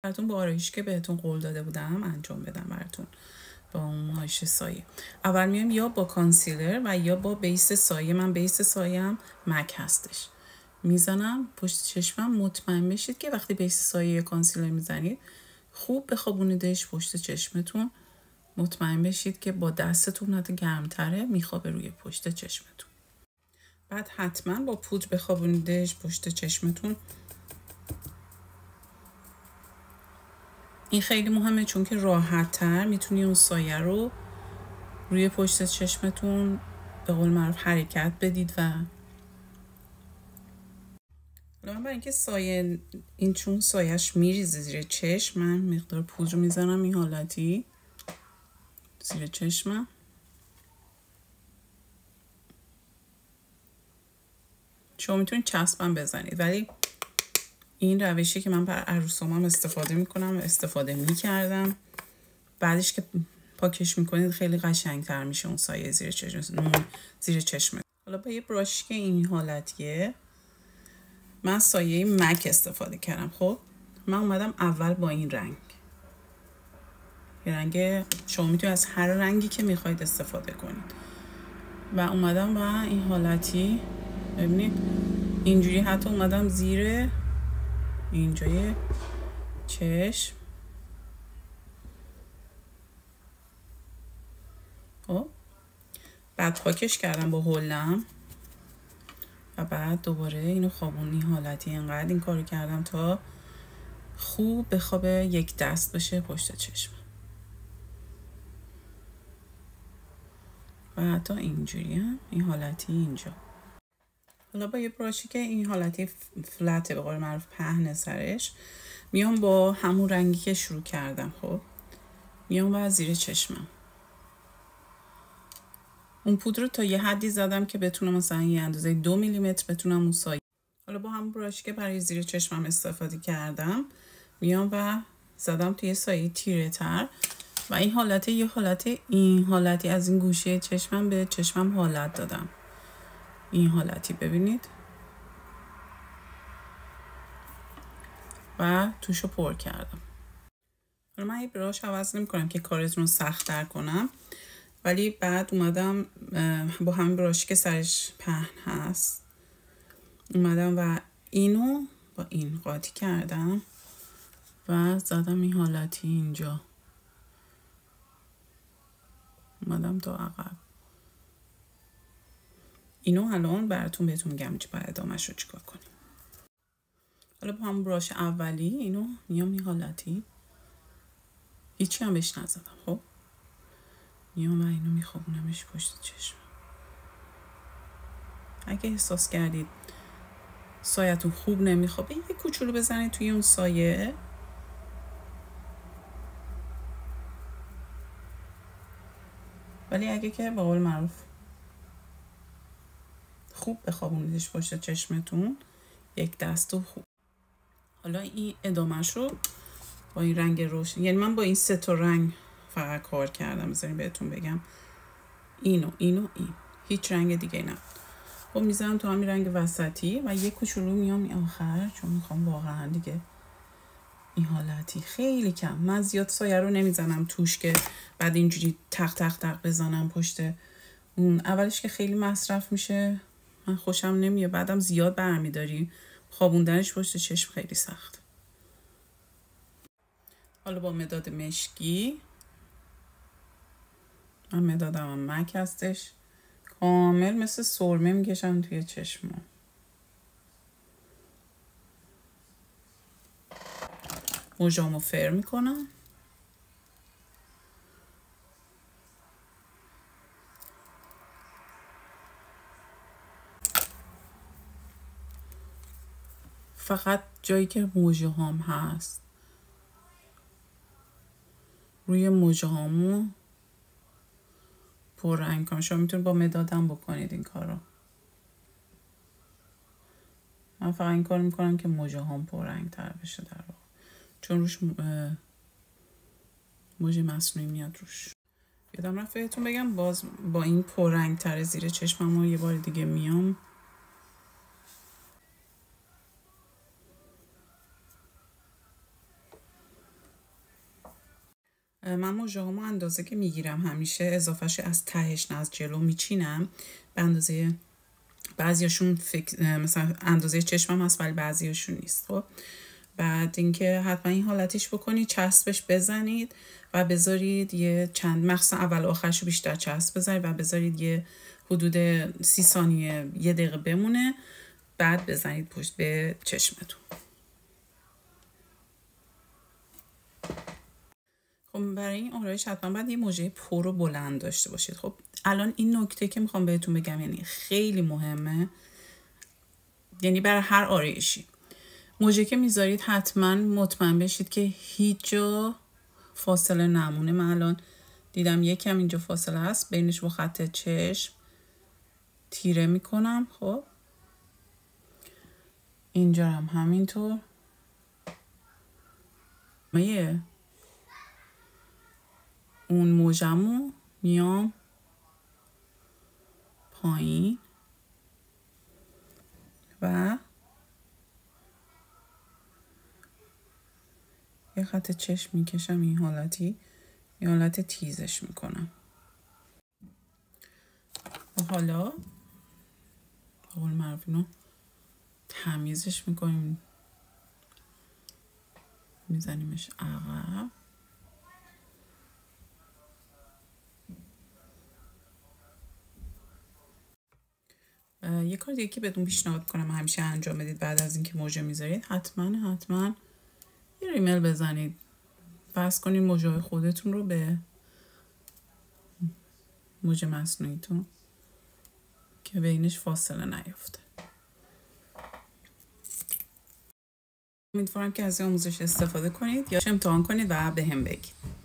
براتون با آرایشی که بهتون قول داده بودم انجام بدم براتون با اون هایش سایه. اول میام یا با کانسیلر و یا با بیس سایه. من بیس سایه‌ام مک هستش، میزنم پشت چشمم. مطمئن بشید که وقتی بیس سایه کانسیلر میزنید خوب بخوابونیدش پشت چشمتون. مطمئن بشید که با دستتون حتی گرمتره میخوابه روی پشت چشمتون. بعد حتما با پودر بخوابونیدش پشت چشمتون. این خیلی مهمه چون که راحت تر میتونی اون سایه رو روی پشت چشمتون به قول معروف حرکت بدید. و من برای اینکه سایه این چون سایهش میریزه زیر چشم، من مقدار پودر رو میزنم این حالتی زیر چشمم. شما میتونید چسبم بزنید، ولی این روشی که من برای عروسامم استفاده میکنم و استفاده میکردم. بعدش که پاکش میکنید خیلی قشنگتر میشه اون سایه زیر چشم. حالا با یه براشی که این حالتیه، من سایه مک استفاده کردم. خب من اومدم اول با این رنگ، یه رنگ شما میتونید از هر رنگی که میخواید استفاده کنید. و اومدم با این حالتی، ببینید اینجوری حتی اومدم زیر اینجای چشم. خب بعد پاکش کردم با هلم و بعد دوباره اینو خوابونی حالتی اینقدر این کارو کردم تا خوب بخوابه یک دست بشه پشت چشم. و حتی اینجوری هم این حالتی اینجا. حالا با یه براشی که این حالتی فلته به قول معروف پهن سرش، میام با همون رنگی که شروع کردم. خب میام و زیر چشمم اون پودر رو تا یه حدی زدم که بتونم مثلا یه اندازه 2 میلیمتر بتونم اون سایه. حالا با همون براشی که برای زیر چشمم استفاده کردم میام و زدم توی سایه تیره تر. و این حالت این حالتی از این گوشه چشمم به چشمم حالت دادم. این حالتی ببینید و توشو پر کردم. حالا من یه براش عوض نمی کنم که کارتون رو سخت تر کنم، ولی بعد اومدم با همین براشی که سرش پهن هست اومدم و اینو با این قاطی کردم و زدم این حالتی اینجا. اومدم تا عقب. اینو الان براتون بهتون میگم چی باید ادامه‌شو چیکار کنیم. حالا با همون براش اولی اینو میام این حالتی، هیچی هم بهش نزدم. خب میام و اینو میخوابونمش پشت چشم. اگه احساس کردید سایه‌تون خوب نمیخوابه یه کوچولو بزنید توی اون سایه. ولی اگه که به قول معروف خوب بخوابونیدش پشت چشمتون یک دستو خوب. حالا این ادامهش رو با این رنگ روشن، یعنی من با این 3 تا رنگ فقط کار کردم. بذارین بهتون بگم اینو این هیچ رنگ دیگه نه. خب میذارم تو همین رنگ وسطی و یه کوچولو میام این آخر، چون میخوام واقعا دیگه این حالتی خیلی کم. من زیاد سایه رو نمیزنم توش که بعد اینجوری تق تق تق بزنم پشت اون. اولش که خیلی مصرف میشه، من خوشم نمیاد. بعدم زیاد برمیداری، خوابوندنش پشت چشم خیلی سخت. حالا با مداد مشکی، من مدادم مک هستش، کامل مثل سرمه میکشم توی چشمم. موجامو فر میکنم. فقط جایی که موجه هام هست روی موجه هامو پر رنگ کنم. شما میتونید با مدادم بکنید این کارو. من فقط این کار میکنم که موجه هام پر رنگ تر بشه در واقع، چون روش موج مصنوعی میاد روش. یادم رفت بهتون بگم باز با این پر رنگ تر زیر چشمم یه بار دیگه میام من موژه هامو اندازه که میگیرم همیشه اضافهش از تهش نه از جلو میچینم به اندازه. بعضیاشون مثلا اندازه چشمم هست ولی بعضیاشون نیست. خب بعد اینکه حتما این حالتش بکنید، چسبش بزنید و بذارید یه چند مخصوصا اول آخرشو بیشتر چسب بزنید و بذارید یه حدود 30 ثانیه 1 دقیقه بمونه، بعد بزنید پشت به چشمتون. خب برای این آرایش حتما باید یه موژه پر و بلند داشته باشید. خب الان این نکته که میخوام بهتون بگم یعنی خیلی مهمه، یعنی برای هر آرایشی موژه که میذارید حتما مطمئن بشید که هیچ جا فاصله نمونه. من الان دیدم یکم اینجا فاصله هست، بینش با خط چشم تیره میکنم. خب اینجا هم همینطور. اون موجمو میام پایین و یه خط چشم میکشم این حالتی، یه حالت تیزش میکنم و حالا قول معروف اینو تمیزش میکنیم، میزنیمش عقب. یه کار دیگه که بهتون پیشنهاد کنم همیشه انجام بدید بعد از اینکه موژه میذارید، حتما یه ریمل بزنید، بس کنید موژه خودتون رو به موژه مصنوعیتون که بینش فاصله نیفته. امیدوارم که از این آموزش استفاده کنید یا امتحان کنید و به هم بگید.